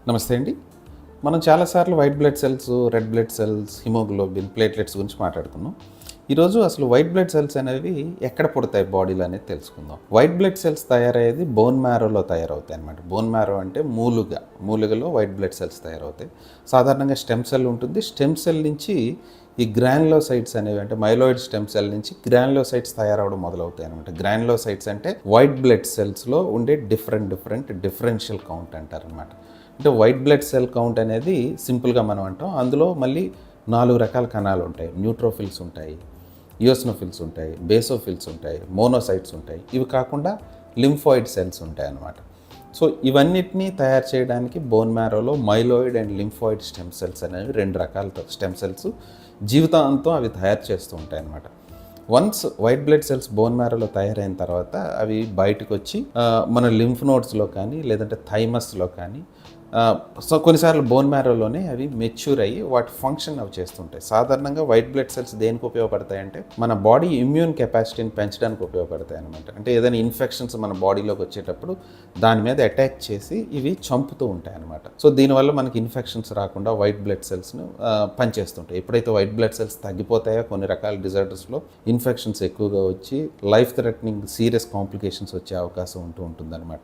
నమస్తే అండి. మనం చాలాసార్లు white blood cells, red blood cells, haemoglobin, platelets గురించి మాట్లాడుకున్నాం. ఈరోజు అసలు వైట్ బ్లడ్ సెల్స్ అనేవి ఎక్కడ పుడతాయి బాడీలో అనేది తెలుసుకుందాం. వైట్ బ్లడ్ సెల్స్ తయారయ్యేది బోన్ మ్యారోలో తయారవుతాయి అన్నమాట. బోన్ మ్యారో అంటే మూలుగలో వైట్ బ్లడ్ సెల్స్ తయారవుతాయి. సాధారణంగా స్టెమ్ సెల్ ఉంటుంది. స్టెమ్ సెల్ నుంచి ఈ గ్రాన్యులోసైట్స్ అనేవి అంటే మైలాయిడ్ స్టెమ్ సెల్ నుంచి గ్రాన్యులోసైట్స్ తయారవడం మొదలవుతాయి అనమాట. గ్రాన్యులోసైట్స్ అంటే వైట్ బ్లడ్ సెల్స్లో ఉండే డిఫరెన్షియల్ కౌంట్ అంటారనమాట. అంటే వైట్ బ్లడ్ సెల్ కౌంట్ అనేది సింపుల్గా మనం అంటాం. అందులో మళ్ళీ 4 రకాల కణాలు ఉంటాయి. న్యూట్రోఫిల్స్ ఉంటాయి, ఈయోసినోఫిల్స్ ఉంటాయి, బేసోఫిల్స్ ఉంటాయి, మోనోసైట్స్ ఉంటాయి. ఇవి కాకుండా లింఫాయిడ్ సెల్స్ ఉంటాయి అన్నమాట. సో ఇవన్నిటినీ తయారు చేయడానికి బోన్ మ్యారోలో myeloid and lymphoid stem cells అనేవి 2 రకాల స్టెమ్ సెల్స్ జీవితాంతం అవి తయారు చేస్తూ ఉంటాయి అన్నమాట. Once white blood cells bone మ్యారోలో తయారైన తర్వాత అవి బయటకు వచ్చి మన లింఫ్ నోడ్స్లో కానీ లేదంటే థైమస్లో కానీ సో కొన్నిసార్లు బోన్ మ్యారోలోనే అవి మెచ్యూర్ అయ్యి వాటి ఫంక్షన్ అవి చేస్తుంటాయి. సాధారణంగా వైట్ బ్లడ్ సెల్స్ దేనికి ఉపయోగపడతాయంటే మన బాడీ ఇమ్యూన్ కెపాసిటీని పెంచడానికి ఉపయోగపడతాయి అనమాట. అంటే ఏదైనా ఇన్ఫెక్షన్స్ మన బాడీలోకి వచ్చేటప్పుడు దాని మీద అటాక్ చేసి ఇవి చంపుతూ ఉంటాయి అనమాట. సో దీనివల్ల మనకి ఇన్ఫెక్షన్స్ రాకుండా వైట్ బ్లడ్ సెల్స్ను పనిచేస్తుంటాయి. ఎప్పుడైతే వైట్ బ్లడ్ సెల్స్ తగ్గిపోతాయో కొన్ని రకాల డిజార్డర్స్లో ఇన్ఫెక్షన్స్ ఎక్కువగా వచ్చి లైఫ్ థ్రెటనింగ్ సీరియస్ కాంప్లికేషన్స్ వచ్చే అవకాశం ఉంటుందన్నమాట.